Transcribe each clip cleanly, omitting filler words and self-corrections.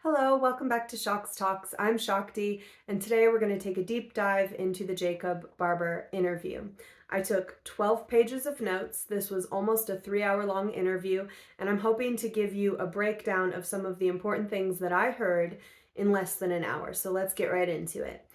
Hello, welcome back to Shock's Talks. I'm Shakti, and today we're going to take a deep dive into the Jacob Barber interview. I took 12 pages of notes. This was almost a 3-hour long interview, and I'm hoping to give you a breakdown of some of the important things that I heard in less than an hour. So let's get right into it.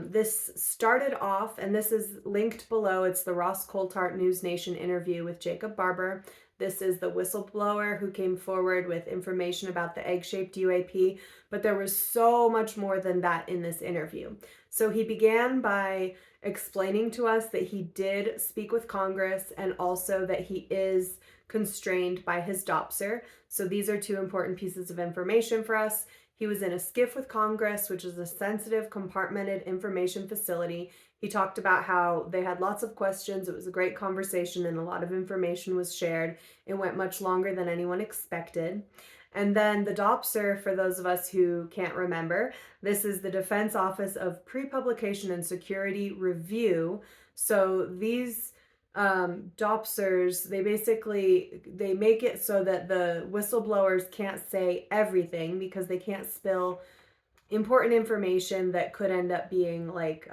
This started off, and this is linked below. It's the Ross Coulthart News Nation interview with Jacob Barber. This is the whistleblower who came forward with information about the egg-shaped UAP, but there was so much more than that in this interview. So he began by explaining to us that he did speak with Congress and also that he is constrained by his Dopser. So these are two important pieces of information for us. He was in a skiff with Congress, which is a sensitive, compartmented information facility. He talked about how they had lots of questions. It was a great conversation and a lot of information was shared. It went much longer than anyone expected. And then the DOPSR, for those of us who can't remember, this is the Defense Office of Pre-Publication and Security Review. So these DOPSers, they make it so that the whistleblowers can't say everything because they can't spill important information that could end up being like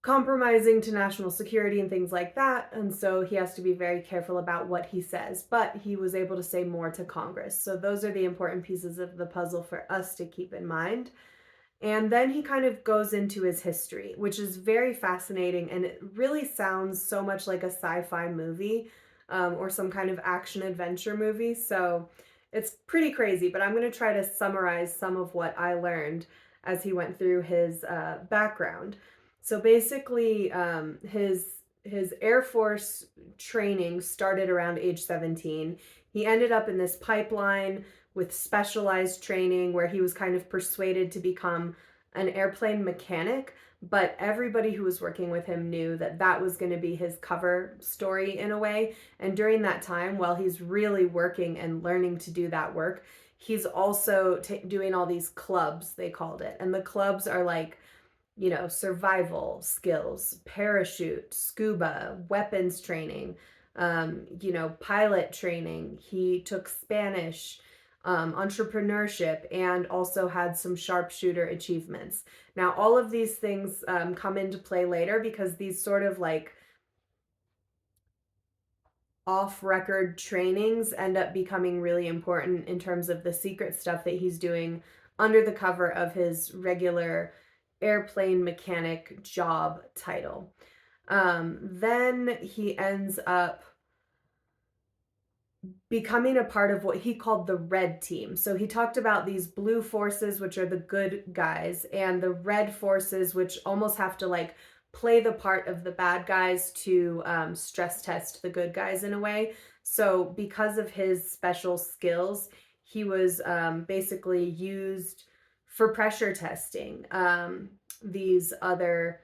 compromising to national security and things like that. And so he has to be very careful about what he says, but he was able to say more to Congress. So those are the important pieces of the puzzle for us to keep in mind. And then he kind of goes into his history, which is very fascinating. And it really sounds so much like a sci-fi movie or some kind of action adventure movie. So it's pretty crazy, but I'm going to try to summarize some of what I learned as he went through his background. So basically, his Air Force training started around age 17. He ended up in this pipeline with specialized training where he was kind of persuaded to become an airplane mechanic, but everybody who was working with him knew that that was going to be his cover story in a way. And during that time, while he's really working and learning to do that work, he's also doing all these clubs, they called it. And the clubs are like, survival skills, parachute, scuba, weapons training, pilot training. He took Spanish, entrepreneurship, and also had some sharpshooter achievements. Now, all of these things come into play later because these sort of like off-record trainings end up becoming really important in terms of the secret stuff that he's doing under the cover of his regular airplane mechanic job title. Then he ends up becoming a part of what he called the red team. So he talked about these blue forces, which are the good guys, and the red forces, which almost have to like play the part of the bad guys to stress test the good guys in a way. So because of his special skills, he was basically used for pressure testing these other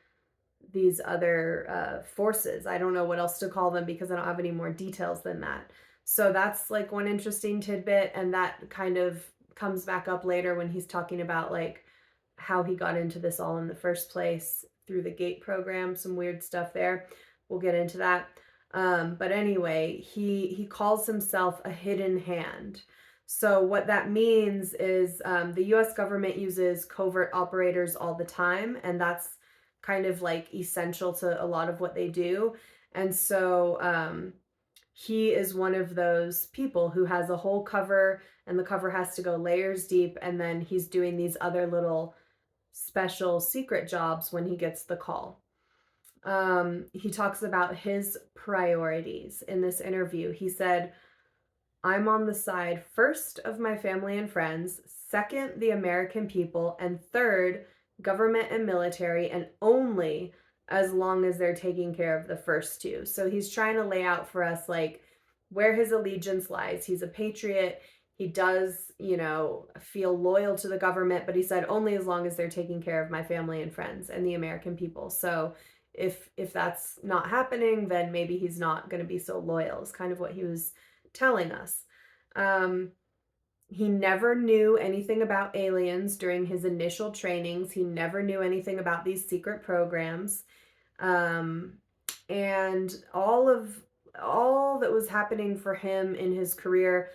forces. I don't know what else to call them because I don't have any more details than that. So that's like one interesting tidbit, and that kind of comes back up later when he's talking about like how he got into this all in the first place through the GATE program, some weird stuff there. We'll get into that. But anyway, he calls himself a hidden hand. So what that means is the US government uses covert operators all the time, and that's kind of like essential to a lot of what they do. And so he is one of those people who has a whole cover, and the cover has to go layers deep, and then he's doing these other little special secret jobs when he gets the call. He talks about his priorities in this interview. He said, "I'm on the side first of my family and friends, second, the American people, and third, government and military, and only as long as they're taking care of the first two." So he's trying to lay out for us like where his allegiance lies. He's a patriot. He does, feel loyal to the government, but he said only as long as they're taking care of my family and friends and the American people. So if that's not happening, then maybe he's not going to be so loyal, is kind of what he was telling us. He never knew anything about aliens during his initial trainings. He never knew anything about these secret programs. And all that was happening for him in his career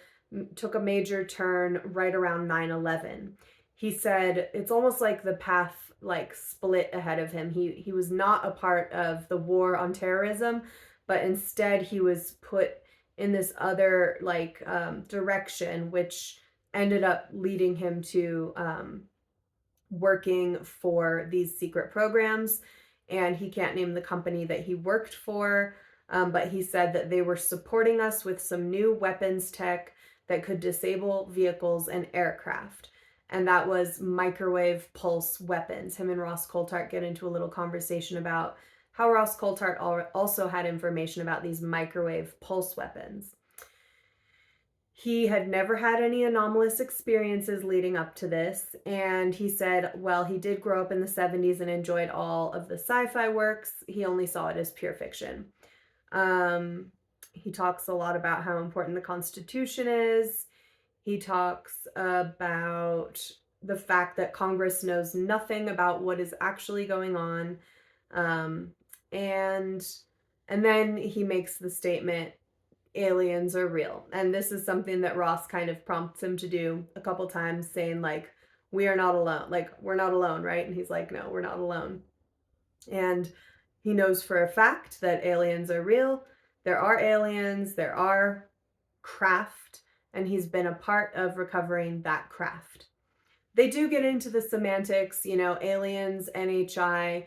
took a major turn right around 9/11. He said it's almost like the path like split ahead of him. He was not a part of the war on terrorism, but instead he was put in this other like direction, which ended up leading him to working for these secret programs. And he can't name the company that he worked for, but he said that they were supporting us with some new weapons tech that could disable vehicles and aircraft. And that was microwave pulse weapons. Him and Ross Coulthart get into a little conversation about how Ross Coulthart also had information about these microwave pulse weapons. He had never had any anomalous experiences leading up to this, and he said, well, he did grow up in the 70s and enjoyed all of the sci-fi works. He only saw it as pure fiction. He talks a lot about how important the Constitution is. He talks about the fact that Congress knows nothing about what is actually going on. And then he makes the statement, aliens are real. And this is something that Ross kind of prompts him to do a couple times, saying like, we are not alone. Like, we're not alone, right? And he's like, no, we're not alone. And he knows for a fact that aliens are real. There are aliens, there are craft, and he's been a part of recovering that craft. They do get into the semantics, aliens, NHI,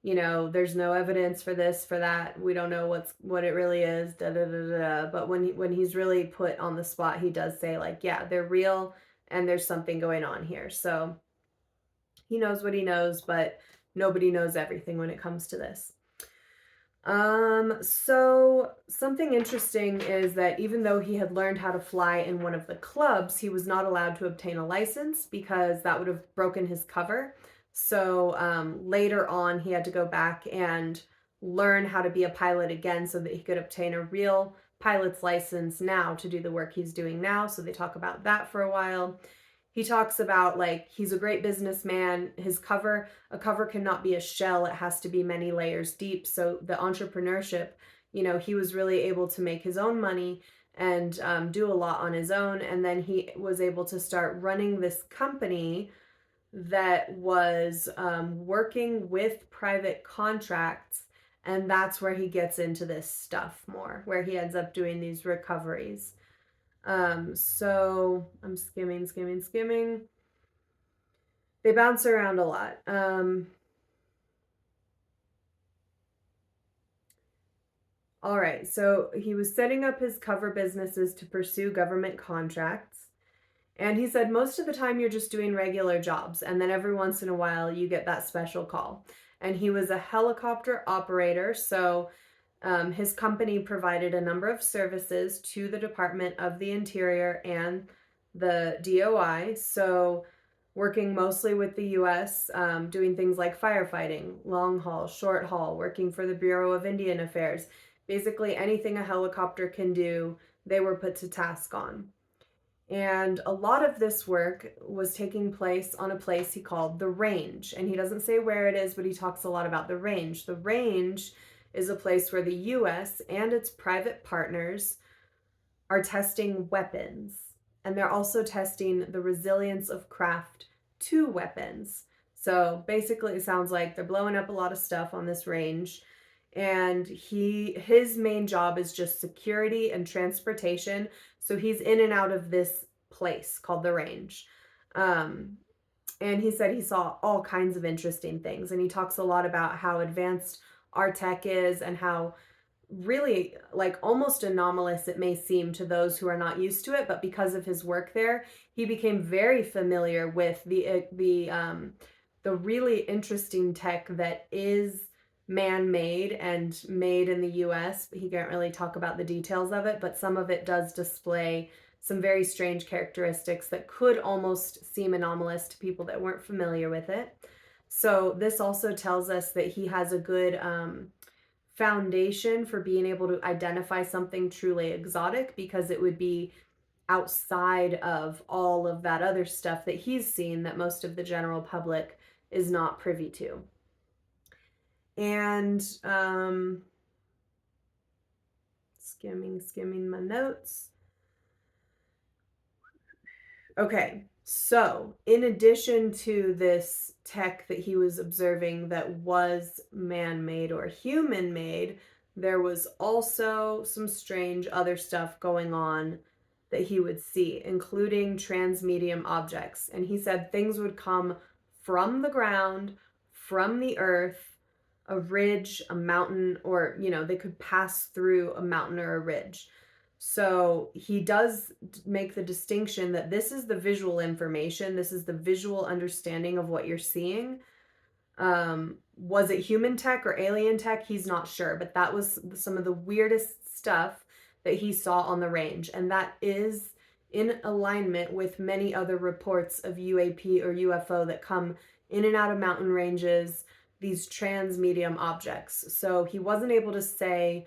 there's no evidence for this, for that. We don't know what it really is, da da da da. But when he's really put on the spot, he does say like, yeah, they're real and there's something going on here. So he knows what he knows, but nobody knows everything when it comes to this. So something interesting is that even though he had learned how to fly in one of the clubs, he was not allowed to obtain a license because that would have broken his cover. So later on, he had to go back and learn how to be a pilot again so that he could obtain a real pilot's license now to do the work he's doing now. So they talk about that for a while. He talks about like he's a great businessman. A cover cannot be a shell. It has to be many layers deep. So the entrepreneurship, he was really able to make his own money and do a lot on his own. And then he was able to start running this company that was working with private contracts. And that's where he gets into this stuff more, where he ends up doing these recoveries. So I'm skimming. They bounce around a lot. All right, so he was setting up his cover businesses to pursue government contracts. And he said most of the time you're just doing regular jobs, and then every once in a while you get that special call. And he was a helicopter operator, so his company provided a number of services to the Department of the Interior and the DOI. So working mostly with the US, doing things like firefighting, long haul, short haul, working for the Bureau of Indian Affairs. Basically anything a helicopter can do, they were put to task on. And a lot of this work was taking place on a place he called the Range. And he doesn't say where it is, but he talks a lot about the Range. The Range is a place where the US and its private partners are testing weapons. And they're also testing the resilience of craft to weapons. So basically, it sounds like they're blowing up a lot of stuff on this Range. And his main job is just security and transportation. So he's in and out of this place called the Range. And he said he saw all kinds of interesting things. And he talks a lot about how advanced our tech is and how really like almost anomalous it may seem to those who are not used to it. But because of his work there, he became very familiar with the really interesting tech that is man-made and made in the US. He can't really talk about the details of it, but some of it does display some very strange characteristics that could almost seem anomalous to people that weren't familiar with it. So this also tells us that he has a good foundation for being able to identify something truly exotic, because it would be outside of all of that other stuff that he's seen that most of the general public is not privy to. And skimming my notes. Okay, so in addition to this tech that he was observing that was man-made or human-made, there was also some strange other stuff going on that he would see, including transmedium objects. And he said things would come from the ground, from the earth, a ridge, a mountain, or, they could pass through a mountain or a ridge. So he does make the distinction that this is the visual information, this is the visual understanding of what you're seeing. Was it human tech or alien tech? He's not sure, but that was some of the weirdest stuff that he saw on the range. And that is in alignment with many other reports of UAP or UFO that come in and out of mountain ranges, these transmedium objects. So he wasn't able to say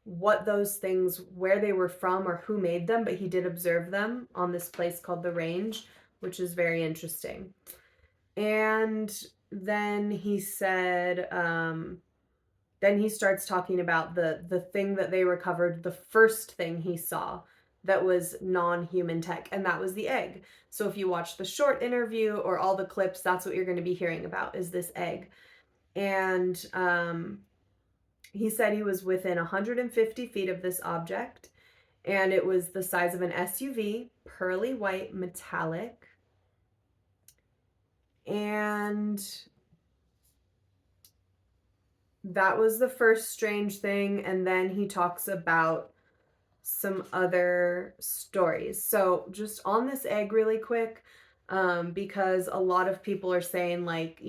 what those things, where they were from or who made them, but he did observe them on this place called the Range, which is very interesting. And then he said, then he starts talking about the thing that they recovered, the first thing he saw that was non-human tech, and that was the egg. So if you watch the short interview or all the clips, that's what you're going to be hearing about, is this egg. And he said he was within 150 feet of this object, and it was the size of an SUV, pearly white, metallic. And that was the first strange thing. And then he talks about some other stories. So just on this egg really quick, because a lot of people are saying, like,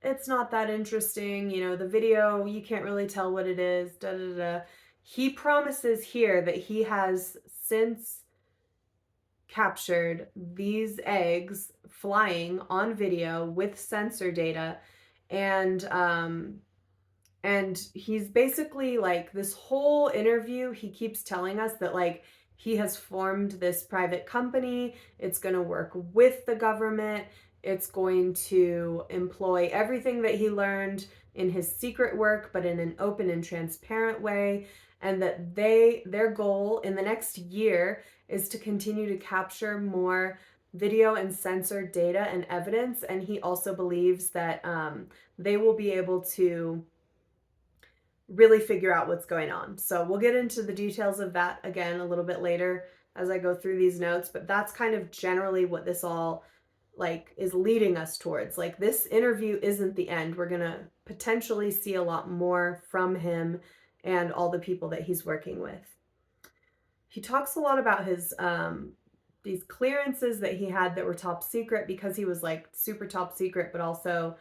it's not that interesting, the video, you can't really tell what it is, da da da. He promises here that he has since captured these eggs flying on video with sensor data, and he's basically, like, this whole interview, he keeps telling us that, like, he has formed this private company, it's going to work with the government, it's going to employ everything that he learned in his secret work, but in an open and transparent way, and that their goal in the next year is to continue to capture more video and sensor data and evidence. And he also believes that they will be able to really figure out what's going on. So we'll get into the details of that again a little bit later as I go through these notes, but that's kind of generally what this all, like, is leading us towards. Like, this interview isn't the end. We're going to potentially see a lot more from him and all the people that he's working with. He talks a lot about his these clearances that he had that were top secret, because he was, like, super top secret, but also,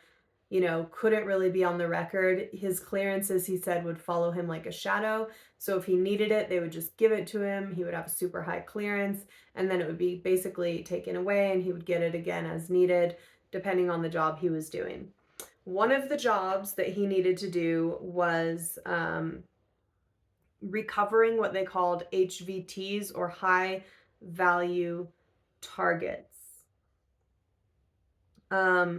couldn't really be on the record. His clearances, he said, would follow him like a shadow. So if he needed it, they would just give it to him. He would have a super high clearance, and then it would be basically taken away, and he would get it again as needed, depending on the job he was doing. One of the jobs that he needed to do was recovering what they called HVTs, or high value targets.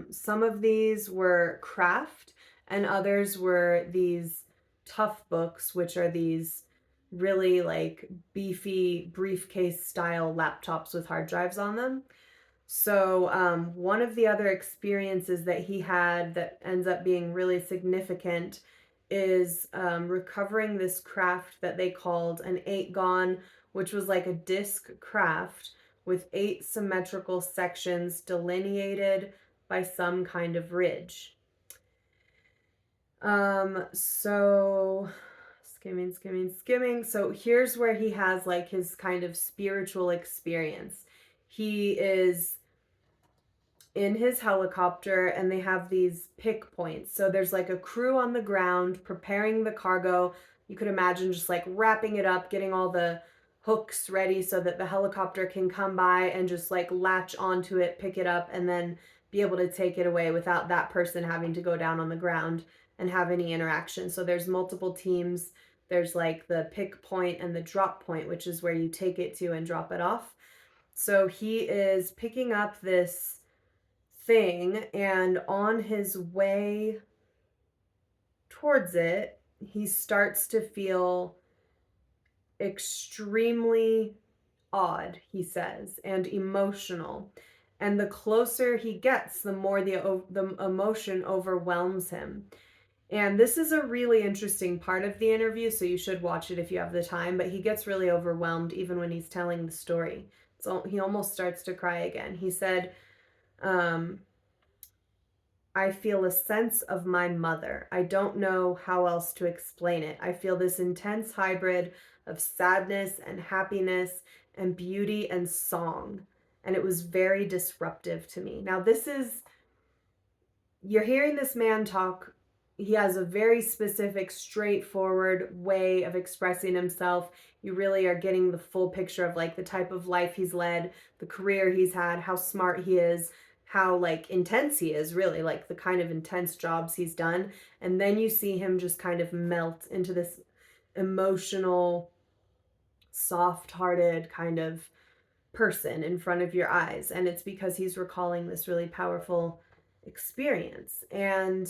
Some of these were craft, and others were these tough books, which are these really, like, beefy briefcase style laptops with hard drives on them. So one of the other experiences that he had that ends up being really significant is recovering this craft that they called an 8-gon, which was like a disc craft with 8 symmetrical sections delineated by some kind of ridge. So skimming. So here's where he has, like, his kind of spiritual experience. He is in his helicopter, and they have these pick points. So there's, like, a crew on the ground preparing the cargo. You could imagine just, like, wrapping it up, getting all the hooks ready so that the helicopter can come by and just, like, latch onto it, pick it up, and then be able to take it away without that person having to go down on the ground and have any interaction. So there's multiple teams. There's, like, the pick point and the drop point, which is where you take it to and drop it off. So he is picking up this thing, and on his way towards it, he starts to feel extremely odd, he says, and emotional. And the closer he gets, the more the emotion overwhelms him. And this is a really interesting part of the interview, so you should watch it if you have the time. But he gets really overwhelmed even when he's telling the story. So he almost starts to cry again. He said, um, I feel a sense of my mother. I don't know how else to explain it. I feel this intense hybrid of sadness and happiness and beauty and song. And it was very disruptive to me. Now, you're hearing this man talk. He has a very specific, straightforward way of expressing himself. You really are getting the full picture of like the type of life he's led, the career he's had, how smart he is, how like intense he is, really, like the kind of intense jobs he's done. And then you see him just kind of melt into this emotional, soft-hearted kind of person in front of your eyes. And it's because he's recalling this really powerful experience. And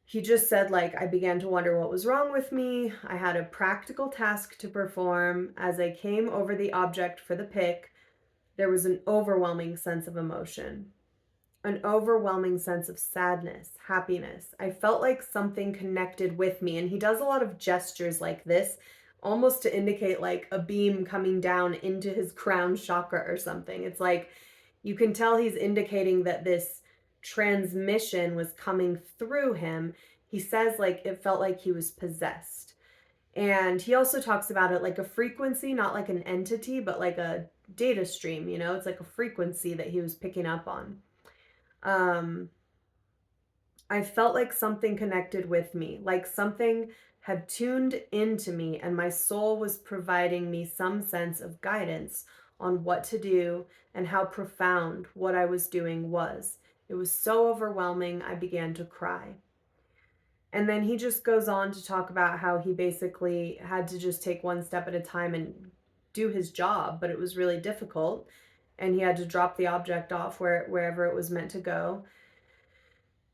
he just said, like, I began to wonder what was wrong with me. I had a practical task to perform. As I came over the object for the pick, there was an overwhelming sense of emotion, an overwhelming sense of sadness, happiness. I felt like something connected with me. And he does a lot of gestures like this, almost to indicate like a beam coming down into his crown chakra or something. It's like you can tell he's indicating that this transmission was coming through him. He says like it felt like he was possessed. And he also talks about it like a frequency, not like an entity, but like a data stream, you know, it's like a frequency that he was picking up on. I felt like something connected with me, like something had tuned into me, and my soul was providing me some sense of guidance on what to do and how profound what I was doing was. It was so overwhelming, I began to cry. And then he just goes on to talk about how he basically had to just take one step at a time and do his job, but it was really difficult. And he had to drop the object off wherever it was meant to go.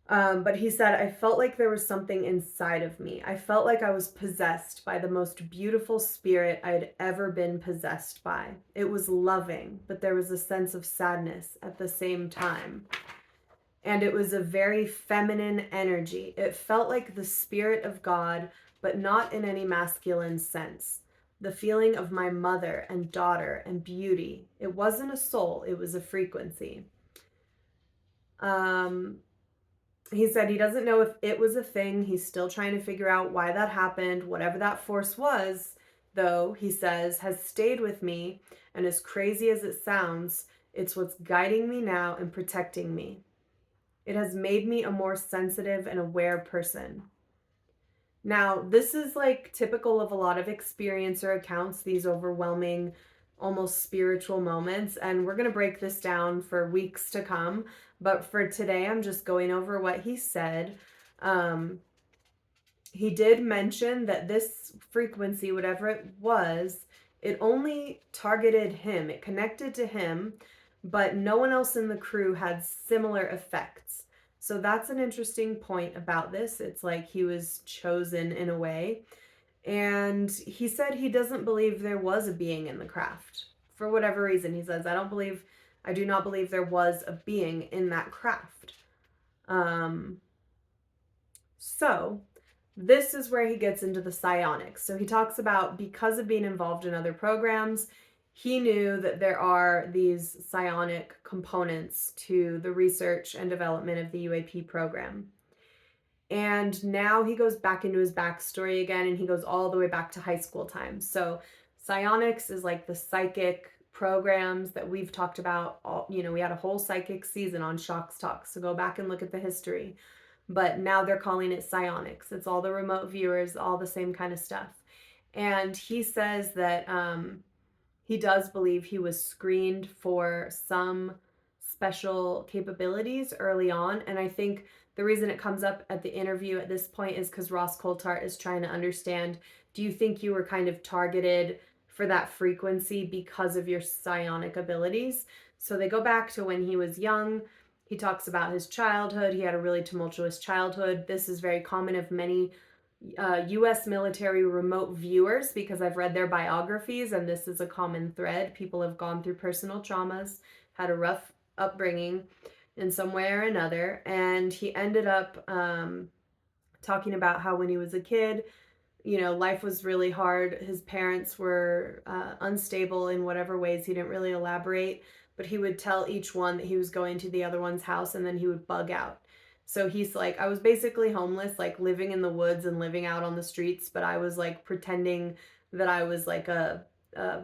But he said, I felt like there was something inside of me. I felt like I was possessed by the most beautiful spirit I'd ever been possessed by. It was loving, but there was a sense of sadness at the same time. And it was a very feminine energy. It felt like the spirit of God, but not in any masculine sense. The feeling of my mother and daughter and beauty. It wasn't a soul, it was a frequency. He said he doesn't know if it was a thing. He's still trying to figure out why that happened. Whatever that force was, though, he says, has stayed with me. And as crazy as it sounds, it's what's guiding me now and protecting me. It has made me a more sensitive and aware person. Now, this is like typical of a lot of experiencer accounts, these overwhelming, almost spiritual moments. And we're going to break this down for weeks to come. But for today, I'm just going over what he said. He did mention that this frequency, whatever it was, it only targeted him. It connected to him, but no one else in the crew had similar effects. So that's an interesting point about this. It's like he was chosen in a way. And he said he doesn't believe there was a being in the craft. For whatever reason, he says, I do not believe there was a being in that craft. So this is where he gets into the psionics. So he talks about, because of being involved in other programs, he knew that there are these psionic components to the research and development of the UAP program. And now he goes back into his backstory again, and he goes all the way back to high school times. So psionics is like the psychic programs that we've talked about. We had a whole psychic season on Shocks Talks, so go back and look at the history. But now they're calling it psionics. It's all the remote viewers, all the same kind of stuff. And he says that he does believe he was screened for some special capabilities early on. And I think the reason it comes up at the interview at this point is because Ross Coulthart is trying to understand, do you think you were kind of targeted for that frequency because of your psionic abilities? So they go back to when he was young. He talks about his childhood. He had a really tumultuous childhood. This is very common of many US military remote viewers, because I've read their biographies and this is a common thread. People have gone through personal traumas, had a rough upbringing in some way or another. And he ended up talking about how when he was a kid, life was really hard. His parents were unstable in whatever ways. He didn't really elaborate, but he would tell each one that he was going to the other one's house and then he would bug out. So he's like, I was basically homeless, like living in the woods and living out on the streets, but I was like pretending that I was like a, a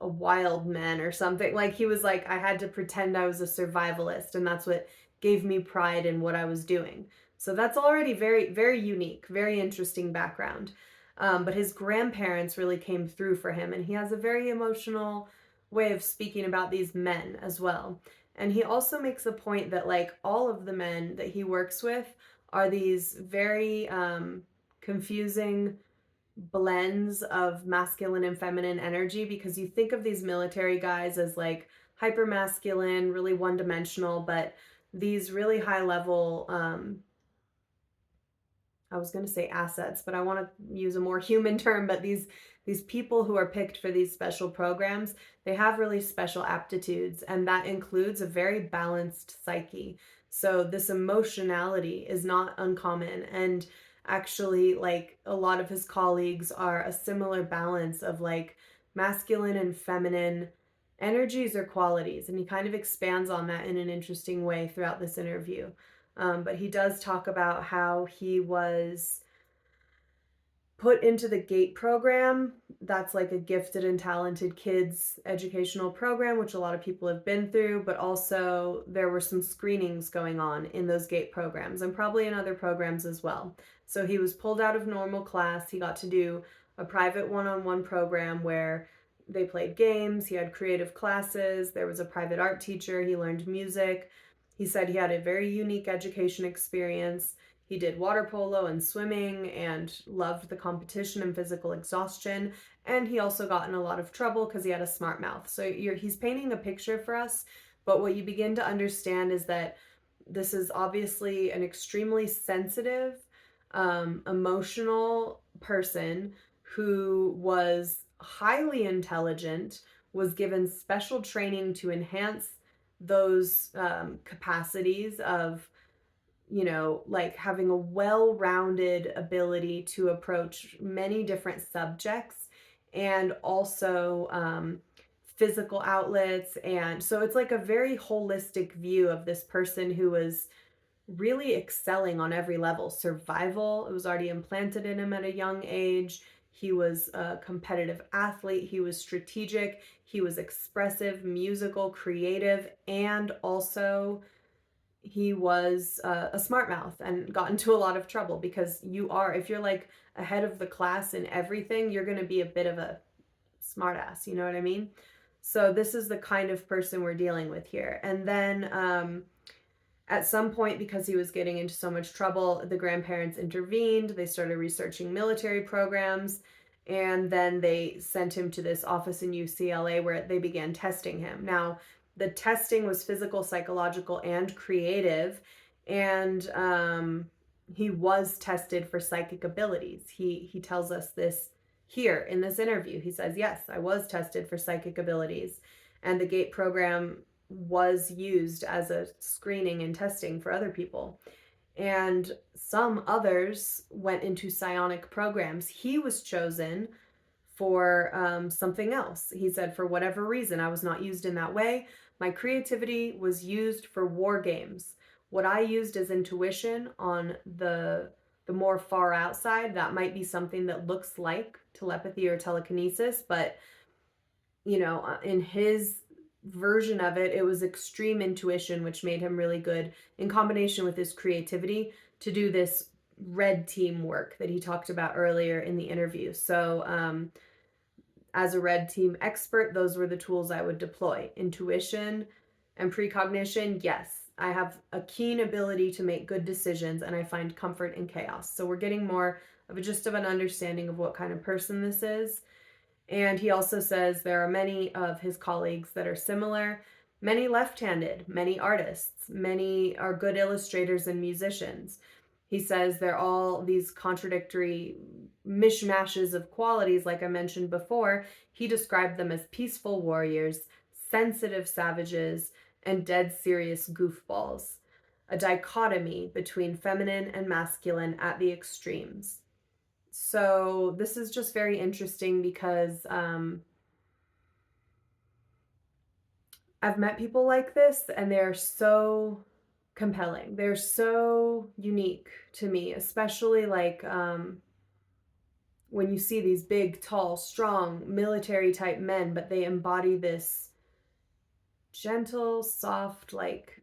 wild man or something. Like he was like, I had to pretend I was a survivalist, and that's what gave me pride in what I was doing. So that's already very, very unique, very interesting background. But his grandparents really came through for him, and he has a very emotional way of speaking about these men as well. And he also makes a point that, like, all of the men that he works with are these very confusing blends of masculine and feminine energy, because you think of these military guys as like hyper masculine, really one dimensional, but these really high level I was going to say assets, but I want to use a more human term, but these people who are picked for these special programs, they have really special aptitudes, and that includes a very balanced psyche. So this emotionality is not uncommon, and actually like a lot of his colleagues are a similar balance of like masculine and feminine energies or qualities, and he kind of expands on that in an interesting way throughout this interview. But he does talk about how he was put into the GATE program. That's like a gifted and talented kids educational program, which a lot of people have been through, but also there were some screenings going on in those GATE programs and probably in other programs as well. So he was pulled out of normal class. He got to do a private one-on-one program where they played games, he had creative classes, there was a private art teacher, he learned music. He said he had a very unique education experience. He did water polo and swimming and loved the competition and physical exhaustion. And he also got in a lot of trouble because he had a smart mouth. So he's painting a picture for us. But what you begin to understand is that this is obviously an extremely sensitive, emotional person who was highly intelligent, was given special training to enhance those capacities of like having a well-rounded ability to approach many different subjects, and also physical outlets. And so it's like a very holistic view of this person who was really excelling on every level. Survival, it was already implanted in him at a young age. He was a competitive athlete. He was strategic. He was expressive, musical, creative, and also he was a smart mouth and got into a lot of trouble, because if you're like ahead of the class in everything, you're going to be a bit of a smart ass, you know what I mean? So this is the kind of person we're dealing with here. And then at some point, because he was getting into so much trouble, the grandparents intervened. They started researching military programs, and then they sent him to this office in UCLA where they began testing him. Now, the testing was physical, psychological, and creative, and he was tested for psychic abilities. He tells us this here in this interview. He says, "Yes, I was tested for psychic abilities," and the GATE program was used as a screening and testing for other people. And some others went into psionic programs. He was chosen for something else. He said, for whatever reason, I was not used in that way. My creativity was used for war games. What I used as intuition on the more far outside, that might be something that looks like telepathy or telekinesis, but in his version of it, it was extreme intuition, which made him really good in combination with his creativity to do this red team work that he talked about earlier in the interview. So, as a red team expert, those were the tools I would deploy. Intuition and precognition, yes. I have a keen ability to make good decisions, and I find comfort in chaos. So we're getting more of a gist of an understanding of what kind of person this is. And he also says there are many of his colleagues that are similar, many left-handed, many artists, many are good illustrators and musicians. He says they're all these contradictory mishmashes of qualities, like I mentioned before. He described them as peaceful warriors, sensitive savages, and dead serious goofballs. A dichotomy between feminine and masculine at the extremes. So this is just very interesting because I've met people like this and they're so compelling. They're so unique to me, especially like when you see these big, tall, strong, military type men, but they embody this gentle, soft, like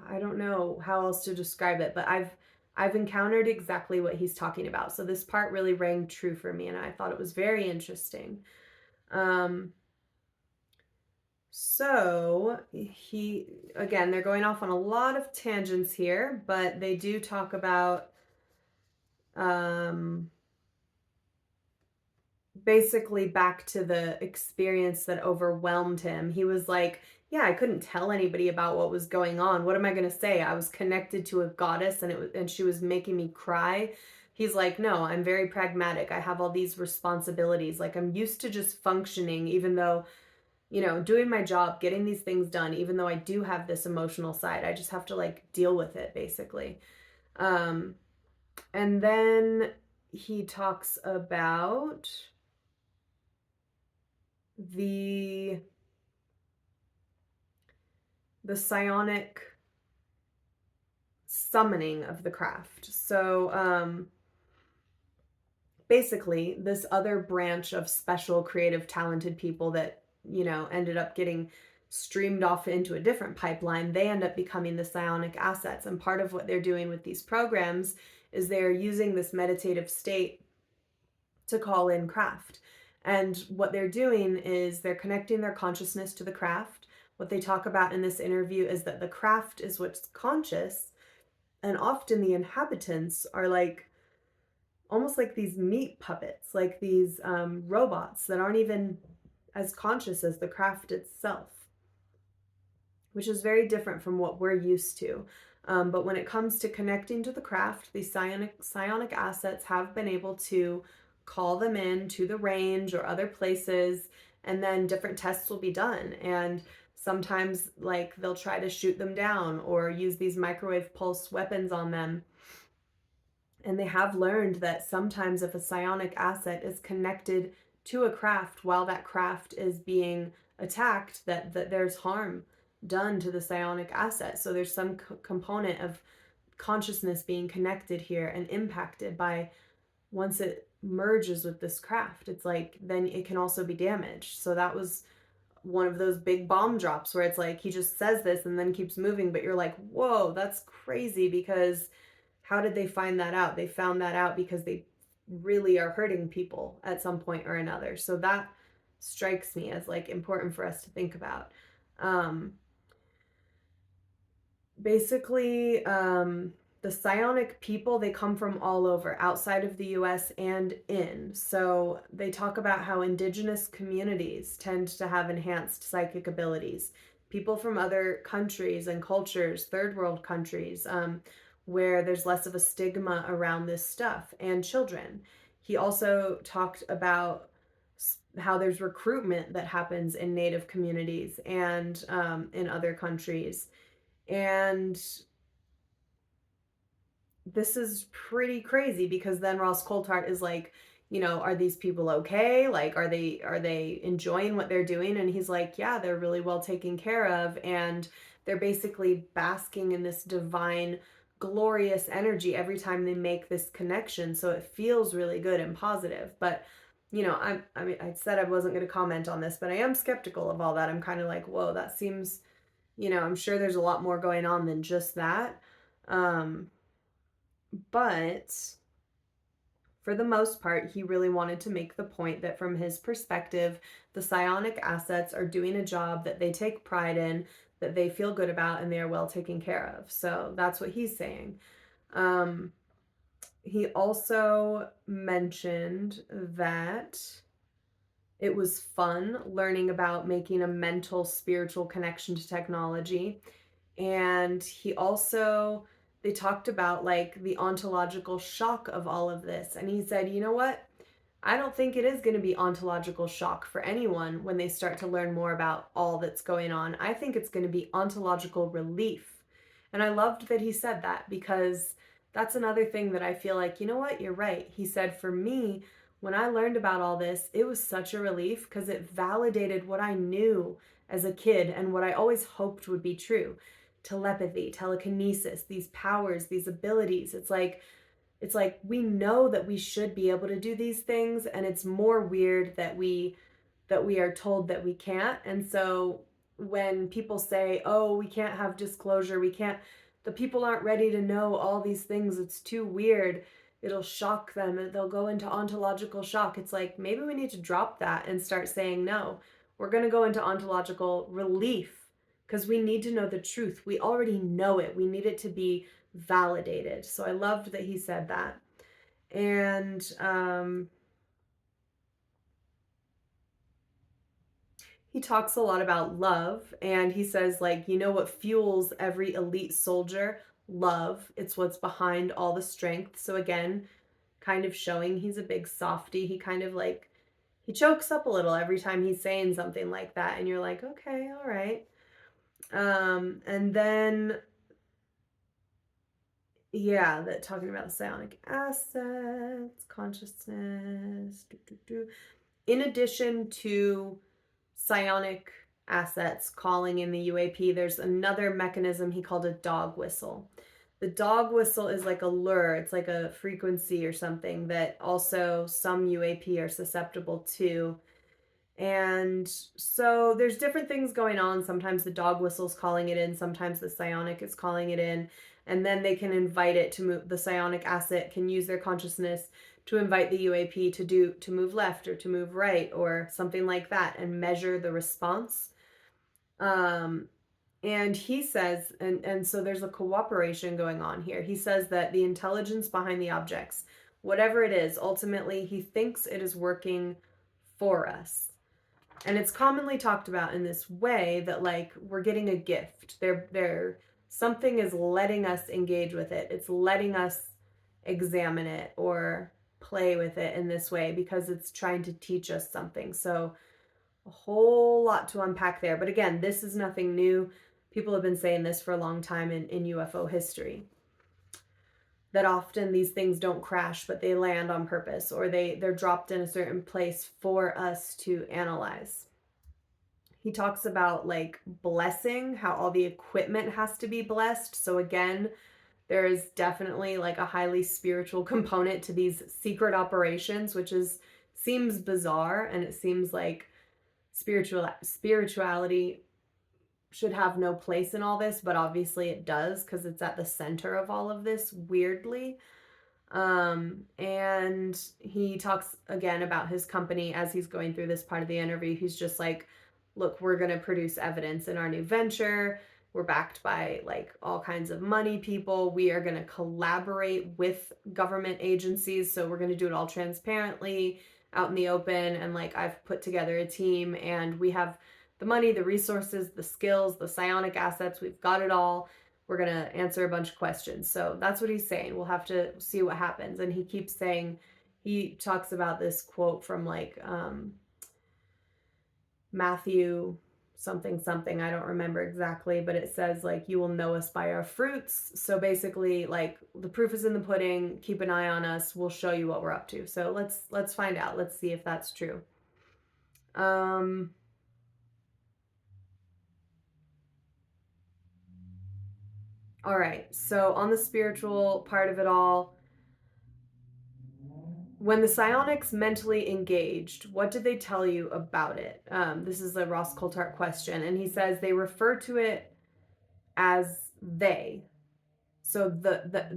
I don't know how else to describe it, but I've encountered exactly what he's talking about. So this part really rang true for me and I thought it was very interesting. Um so he again, they're going off on a lot of tangents here, but they do talk about um basically back to the experience that overwhelmed him. He was like, yeah, I couldn't tell anybody about what was going on. What am I going to say? I was connected to a goddess and she was making me cry. He's like, no, I'm very pragmatic. I have all these responsibilities. Like I'm used to just functioning even though, doing my job, getting these things done, even though I do have this emotional side. I just have to like deal with it basically. Um and then he talks about the psionic summoning of the craft. So basically this other branch of special creative talented people that, ended up getting streamed off into a different pipeline, they end up becoming the psionic assets. And part of what they're doing with these programs is they're using this meditative state to call in craft. And what they're doing is they're connecting their consciousness to the craft. What they talk about in this interview is that the craft is what's conscious, and often the inhabitants are like almost like these meat puppets, like these robots that aren't even as conscious as the craft itself, which is very different from what we're used to. But when it comes to connecting to the craft, these psionic assets have been able to call them in to the range or other places, and then different tests will be done. And sometimes, like, they'll try to shoot them down or use these microwave pulse weapons on them. And they have learned that sometimes if a psionic asset is connected to a craft while that craft is being attacked, that there's harm done to the psionic asset. So there's some component of consciousness being connected here and impacted by once it merges with this craft. It's like then it can also be damaged. So that was one of those big bomb drops where it's like he just says this and then keeps moving, but you're like, whoa, that's crazy. Because how did they find that out? They found that out because they really are hurting people at some point or another. So that strikes me as like important for us to think about. Um, basically, the psionic people, they come from all over, outside of the US and in. So they talk about how indigenous communities tend to have enhanced psychic abilities. People from other countries and cultures, third world countries, where there's less of a stigma around this stuff, and children. He also talked about how there's recruitment that happens in Native communities and in other countries. And this is pretty crazy because then Ross Coulthart is like, are these people okay? Like, are they enjoying what they're doing? And he's like, yeah, they're really well taken care of, and they're basically basking in this divine, glorious energy every time they make this connection. So it feels really good and positive. But I mean, I said I wasn't going to comment on this, but I am skeptical of all that. I'm kind of like, whoa, that seems, I'm sure there's a lot more going on than just that. But for the most part, he really wanted to make the point that from his perspective, the psionic assets are doing a job that they take pride in, that they feel good about, and they are well taken care of. So that's what he's saying. He also mentioned that it was fun learning about making a mental, spiritual connection to technology. And he also they talked about like the ontological shock of all of this. And he said, you know what? I don't think it is going to be ontological shock for anyone when they start to learn more about all that's going on. I think it's going to be ontological relief. And I loved that he said that, because that's another thing that I feel like, you know what, you're right. He said, for me, when I learned about all this, it was such a relief because it validated what I knew as a kid and what I always hoped would be true. Telepathy, telekinesis, these powers, these abilities. It's like we know that we should be able to do these things, and it's more weird that we are told that we can't. And so when people say, oh, we can't have disclosure, we can't, the people aren't ready to know all these things, it's too weird, it'll shock them and they'll go into ontological shock. It's like, maybe we need to drop that and start saying, no, we're going to go into ontological relief, because we need to know the truth. We already know it. We need it to be validated. So I loved that he said that. And he talks a lot about love, and he says, like, you know what fuels every elite soldier? Love. It's what's behind all the strength. So again, kind of showing he's a big softy. He kind of like, he chokes up a little every time he's saying something like that, and you're like, okay, all right. And then yeah, that talking about the psionic assets, consciousness, in addition to psionic assets calling in the UAP, there's another mechanism he called a dog whistle. The dog whistle is like a lure, it's like a frequency or something that also some UAP are susceptible to. And so there's different things going on. Sometimes the dog whistle's calling it in, sometimes the psionic is calling it in, and then they can invite it to move. The psionic asset can use their consciousness to invite the UAP to move left or to move right or something like that, and measure the response. And he says, and so there's a cooperation going on here. He says that the intelligence behind the objects, whatever it is, ultimately he thinks it is working for us. And it's commonly talked about in this way that like we're getting a gift. They're something is letting us engage with it. It's letting us examine it or play with it in this way because it's trying to teach us something. So a whole lot to unpack there. But again, this is nothing new. People have been saying this for a long time in UFO history. That often these things don't crash, but they land on purpose, or they're dropped in a certain place for us to analyze. He talks about like blessing, how all the equipment has to be blessed. So again, there is definitely like a highly spiritual component to these secret operations, which seems bizarre, and it seems like spirituality should have no place in all this, but obviously it does because it's at the center of all of this, weirdly. And he talks again about his company as he's going through this part of the interview. He's just like, look, we're going to produce evidence in our new venture. We're backed by like all kinds of money people. We are going to collaborate with government agencies. So we're going to do it all transparently out in the open. And like, I've put together a team, and we have the money, the resources, the skills, the psionic assets. We've got it all. We're going to answer a bunch of questions. So that's what he's saying. We'll have to see what happens. And he keeps saying, he talks about this quote from like Matthew something, I don't remember exactly, but it says like, you will know us by our fruits. So basically like the proof is in the pudding. Keep an eye on us. We'll show you what we're up to. So let's find out. Let's see if that's true. All right, so on the spiritual part of it all, when the psionics mentally engaged, what did they tell you about it? This is the Ross Coulthart question, and he says they refer to it as they. So the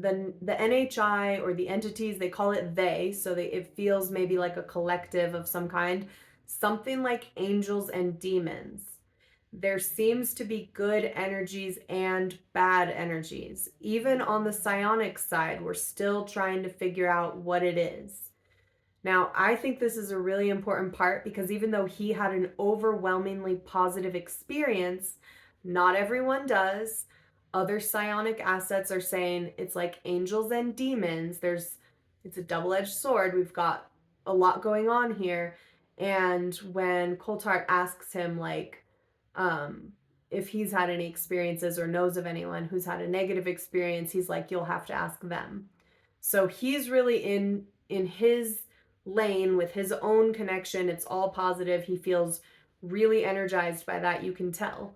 NHI or the entities, they call it they, so it feels maybe like a collective of some kind, something like angels and demons. There seems to be good energies and bad energies. Even on the psionic side, we're still trying to figure out what it is. Now, I think this is a really important part because even though he had an overwhelmingly positive experience, not everyone does. Other psionic assets are saying it's like angels and demons. It's a double-edged sword. We've got a lot going on here. And when Coulthard asks him, like, if he's had any experiences or knows of anyone who's had a negative experience, he's like, you'll have to ask them. So he's really in his lane with his own connection. It's all positive. He feels really energized by that, you can tell.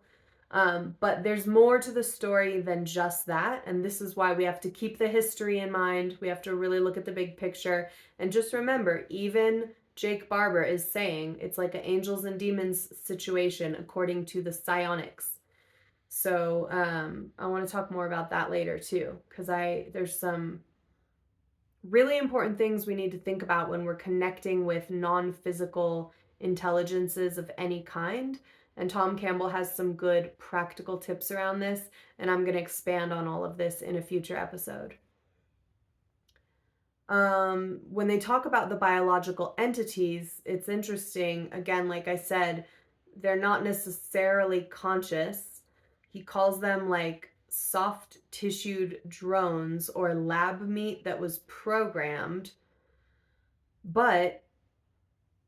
But there's more to the story than just that. And this is why we have to keep the history in mind. We have to really look at the big picture. And just remember, even Jake Barber is saying it's like an angels and demons situation according to the psionics. So I want to talk more about that later too, because there's some really important things we need to think about when we're connecting with non-physical intelligences of any kind. And Tom Campbell has some good practical tips around this, and I'm going to expand on all of this in a future episode. When they talk about the biological entities, it's interesting. Again, like I said, they're not necessarily conscious. He calls them like soft tissued drones or lab meat that was programmed. But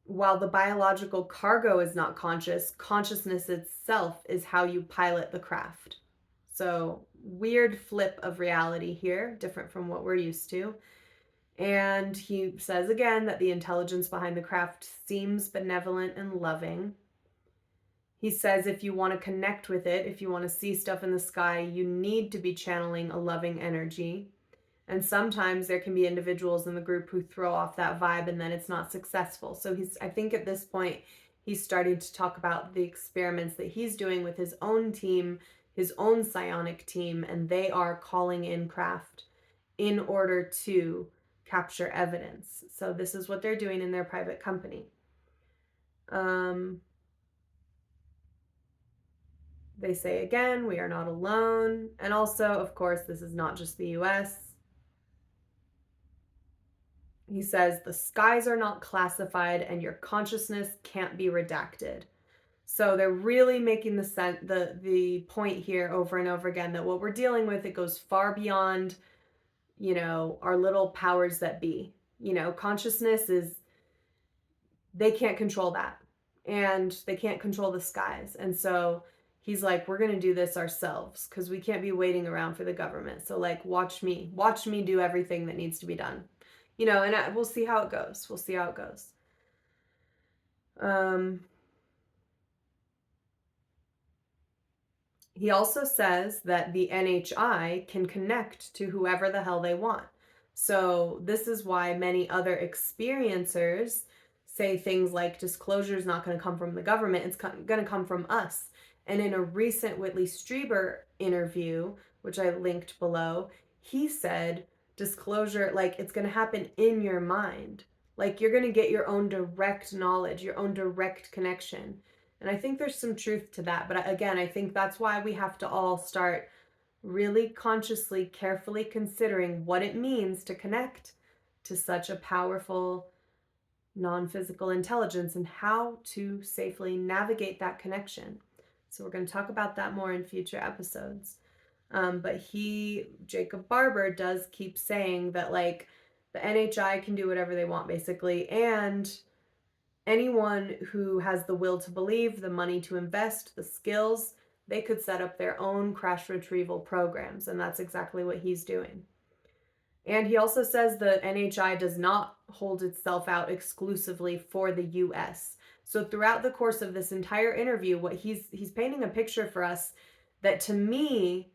while the biological cargo is not conscious, consciousness itself is how you pilot the craft. So, weird flip of reality here, different from what we're used to. And he says again that the intelligence behind the craft seems benevolent and loving. He says if you want to connect with it, if you want to see stuff in the sky, you need to be channeling a loving energy. And sometimes there can be individuals in the group who throw off that vibe and then it's not successful. So I think at this point, he's starting to talk about the experiments that he's doing with his own team, his own psionic team, and they are calling in craft in order to capture evidence. So this is what they're doing in their private company. They say again, we are not alone. And also, of course, this is not just the US. He says the skies are not classified and your consciousness can't be redacted. So they're really making the point here over and over again that what we're dealing with, it goes far beyond, our little powers that be. Consciousness they can't control that. And they can't control the skies. And so he's like, we're going to do this ourselves because we can't be waiting around for the government. So like, watch me do everything that needs to be done. And we'll see how it goes. He also says that the NHI can connect to whoever the hell they want. So this is why many other experiencers say things like disclosure is not going to come from the government. It's going to come from us. And in a recent Whitley Strieber interview, which I linked below, he said disclosure, like it's going to happen in your mind. Like you're going to get your own direct knowledge, your own direct connection. And I think there's some truth to that. But again, I think that's why we have to all start really consciously, carefully considering what it means to connect to such a powerful non-physical intelligence and how to safely navigate that connection. So we're going to talk about that more in future episodes. But Jacob Barber does keep saying that like the NHI can do whatever they want basically. And anyone who has the will to believe, the money to invest, the skills, they could set up their own crash retrieval programs. And that's exactly what he's doing. And he also says the NHI does not hold itself out exclusively for the US. So throughout the course of this entire interview, what he's painting a picture for us that to me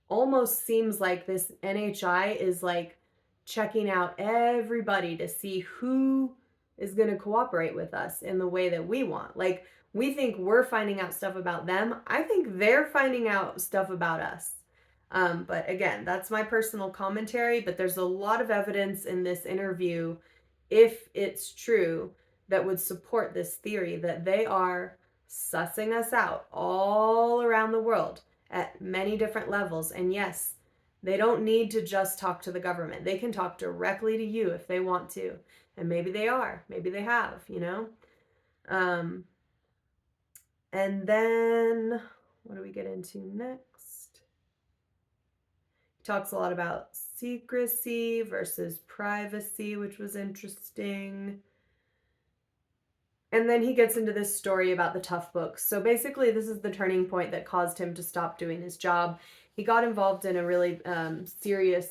almost seems like this NHI is like checking out everybody to see who is going to cooperate with us in the way that we want. Like we think we're finding out stuff about them. I think they're finding out stuff about us. But again, that's my personal commentary, but there's a lot of evidence in this interview, if it's true, that would support this theory that they are sussing us out all around the world at many different levels. And yes, they don't need to just talk to the government. They can talk directly to you if they want to. And maybe they are, maybe they have, And then what do we get into next? Talks a lot about secrecy versus privacy, which was interesting. And then he gets into this story about the tough books. So basically, this is the turning point that caused him to stop doing his job. He got involved in a really serious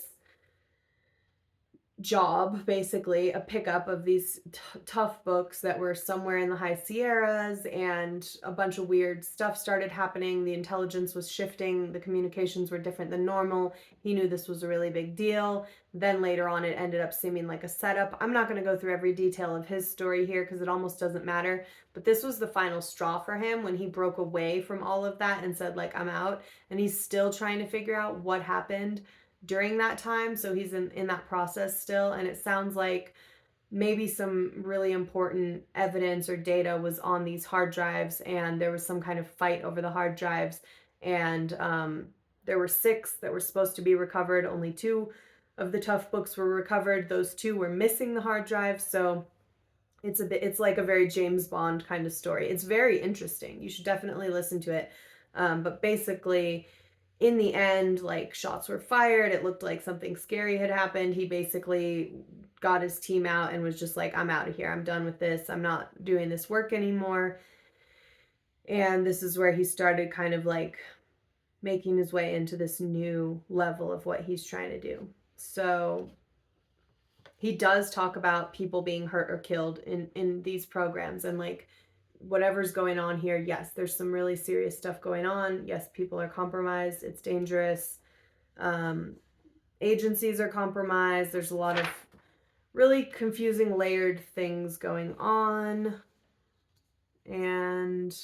job, basically a pickup of these tough books that were somewhere in the high Sierras, and a bunch of weird stuff started happening. The intelligence was shifting, the communications were different than normal. He knew this was a really big deal. Then later on it ended up seeming like a setup. I'm not going to go through every detail of his story here because it almost doesn't matter, but this was the final straw for him when he broke away from all of that and said, like, I'm out. And he's still trying to figure out what happened during that time. So he's in that process still. And it sounds like maybe some really important evidence or data was on these hard drives, and there was some kind of fight over the hard drives. And there were 6 that were supposed to be recovered. Only 2 of the tough books were recovered. Those 2 were missing the hard drives. So it's like a very James Bond kind of story. It's very interesting. You should definitely listen to it. But basically, in the end, like, shots were fired. It looked like something scary had happened. He basically got his team out and was just like, I'm out of here. I'm done with this. I'm not doing this work anymore. And this is where he started kind of like making his way into this new level of what he's trying to do. So he does talk about people being hurt or killed in these programs, and like, whatever's going on here, yes, there's some really serious stuff going on. Yes, people are compromised. It's dangerous. Agencies are compromised. There's a lot of really confusing, layered things going on. And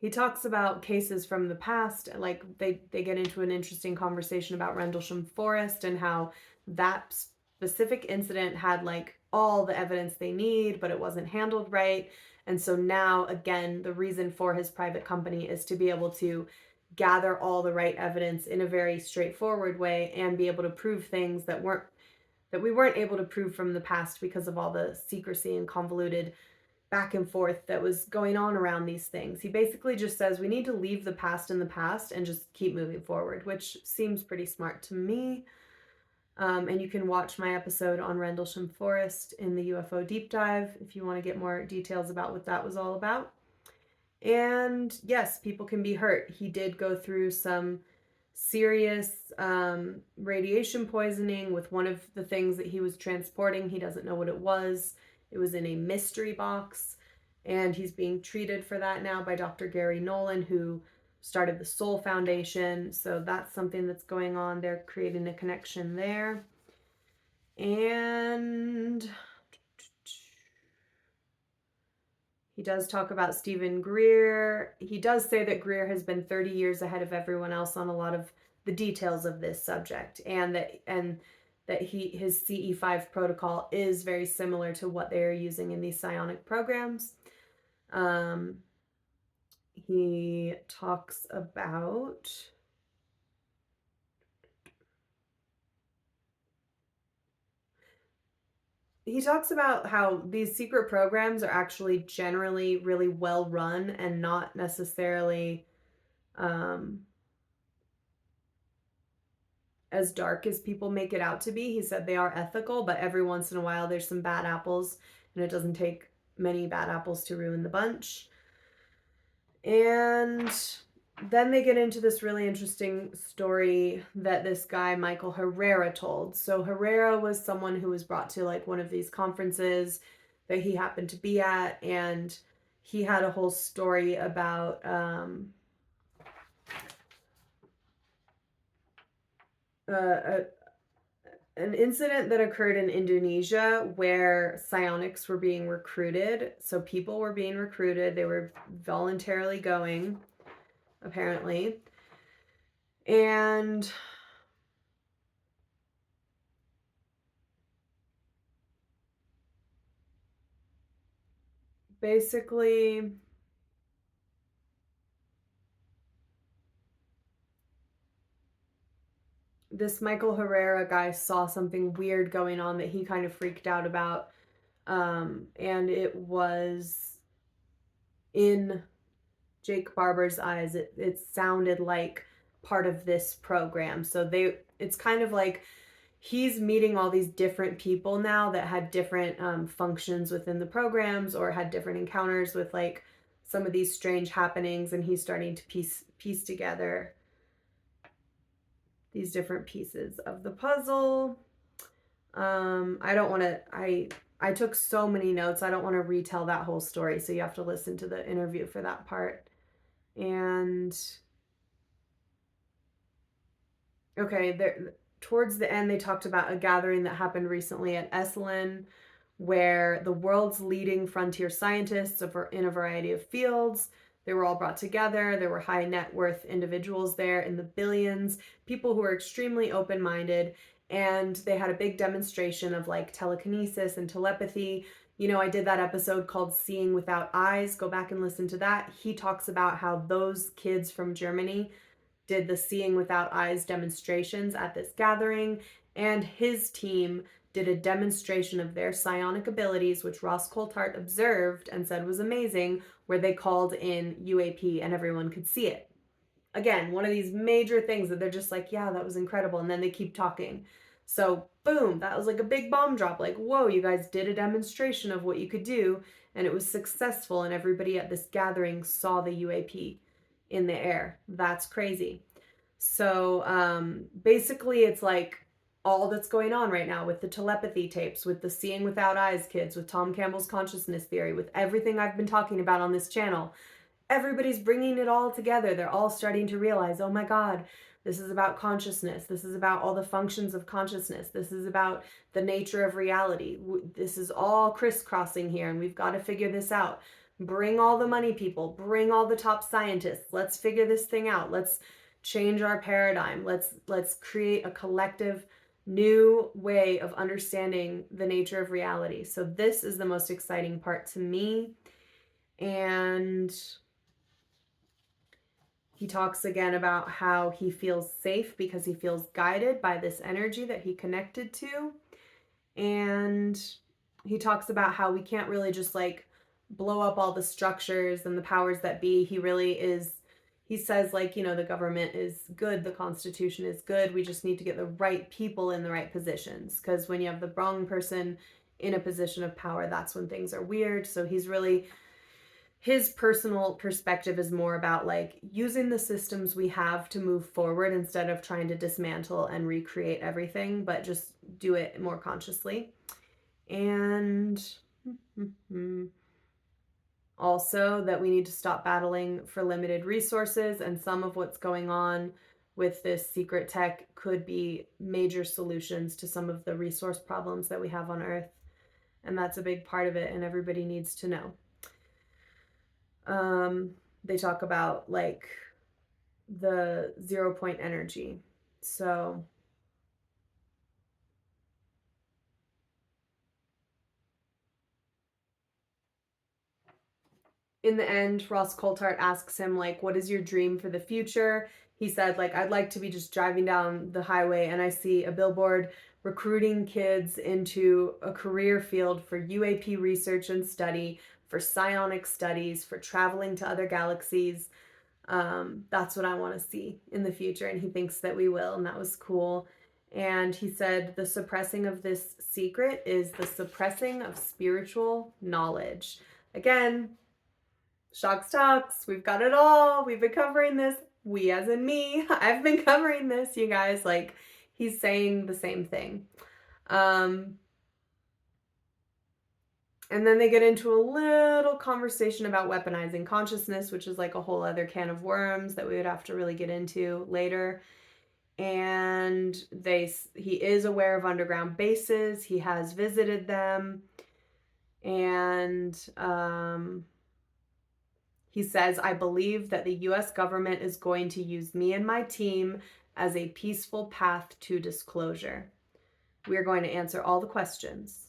he talks about cases from the past. Like, they get into an interesting conversation about Rendlesham Forest and how that specific incident had like all the evidence they need, but it wasn't handled right. And so now, again, the reason for his private company is to be able to gather all the right evidence in a very straightforward way and be able to prove things that we weren't able to prove from the past because of all the secrecy and convoluted back and forth that was going on around these things. He basically just says we need to leave the past in the past and just keep moving forward, which seems pretty smart to me. And you can watch my episode on Rendlesham Forest in the UFO deep dive if you want to get more details about what that was all about. And yes, people can be hurt. He did go through some serious radiation poisoning with one of the things that he was transporting. He doesn't know what it was. It was in a mystery box, and he's being treated for that now by Dr. Gary Nolan, who started the Soul Foundation. So that's something that's going on. They're creating a connection there. And he does talk about Stephen Greer. He does say that Greer has been 30 years ahead of everyone else on a lot of the details of this subject, and that his CE5 protocol is very similar to what they are using in these psionic programs. He talks about how these secret programs are actually generally really well run and not necessarily as dark as people make it out to be. He said they are ethical, but every once in a while there's some bad apples, and it doesn't take many bad apples to ruin the bunch. And then they get into this really interesting story that this guy, Michael Herrera, told. So Herrera was someone who was brought to like one of these conferences that he happened to be at, and he had a whole story about an incident that occurred in Indonesia where psionics were being recruited. So people were being recruited. They were voluntarily going, apparently. And basically, this Michael Herrera guy saw something weird going on that he kind of freaked out about. And it was in Jake Barber's eyes, it sounded like part of this program. So it's kind of like he's meeting all these different people now that had different functions within the programs or had different encounters with like some of these strange happenings, and he's starting to piece together these different pieces of the puzzle. I don't want to I took so many notes. I don't want to retell that whole story, so you have to listen to the interview for that part. And okay, there towards the end they talked about a gathering that happened recently at Esalen where the world's leading frontier scientists in a variety of fields, they were all brought together. There were high net worth individuals there in the billions, people who were extremely open-minded, and they had a big demonstration of like telekinesis and telepathy. You know, I did that episode called Seeing Without Eyes. Go back and listen to that. He talks about how those kids from Germany did the Seeing Without Eyes demonstrations at this gathering, and his team did a demonstration of their psionic abilities, which Ross Coulthart observed and said was amazing, where they called in UAP and everyone could see it. Again, one of these major things that they're just like, yeah, that was incredible. And then they keep talking. So, boom, that was like a big bomb drop. Like, whoa, you guys did a demonstration of what you could do, and it was successful, and everybody at this gathering saw the UAP in the air. That's crazy. So basically it's like all that's going on right now with the telepathy tapes, with the Seeing Without Eyes kids, with Tom Campbell's consciousness theory, with everything I've been talking about on this channel. Everybody's bringing it all together. They're all starting to realize, oh my God, this is about consciousness. This is about all the functions of consciousness. This is about the nature of reality. This is all crisscrossing here, and we've got to figure this out. Bring all the money people, bring all the top scientists. Let's figure this thing out. Let's change our paradigm. Let's create a collective new way of understanding the nature of reality. So this is the most exciting part to me. And he talks again about how he feels safe because he feels guided by this energy that he connected to. And he talks about how we can't really just like blow up all the structures and the powers that be. He really is, he says, like, you know, the government is good, the Constitution is good. We just need to get the right people in the right positions. Because when you have the wrong person in a position of power, that's when things are weird. So he's really, his personal perspective is more about like using the systems we have to move forward instead of trying to dismantle and recreate everything, but just do it more consciously. And also that we need to stop battling for limited resources, and some of what's going on with this secret tech could be major solutions to some of the resource problems that we have on Earth. And that's a big part of it, and everybody needs to know. They talk about like the 0 point energy. So in the end, Ross Coulthart asks him, like, what is your dream for the future? He said, like, I'd like to be just driving down the highway and I see a billboard recruiting kids into a career field for UAP research and study, for psionic studies, for traveling to other galaxies. That's what I want to see in the future, and he thinks that we will, and that was cool. And he said the suppressing of this secret is the suppressing of spiritual knowledge. Again, Shocks Talks, we've got it all. We've been covering this. We as in me. I've been covering this, you guys. Like, he's saying the same thing. And then they get into a little conversation about weaponizing consciousness, which is like a whole other can of worms that we would have to really get into later. And he is aware of underground bases. He has visited them. And he says, I believe that the US government is going to use me and my team as a peaceful path to disclosure. We are going to answer all the questions.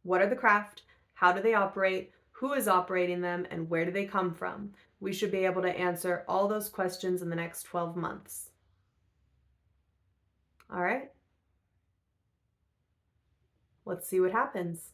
What are the craft? How do they operate? Who is operating them? And where do they come from? We should be able to answer all those questions in the next 12 months. All right. Let's see what happens.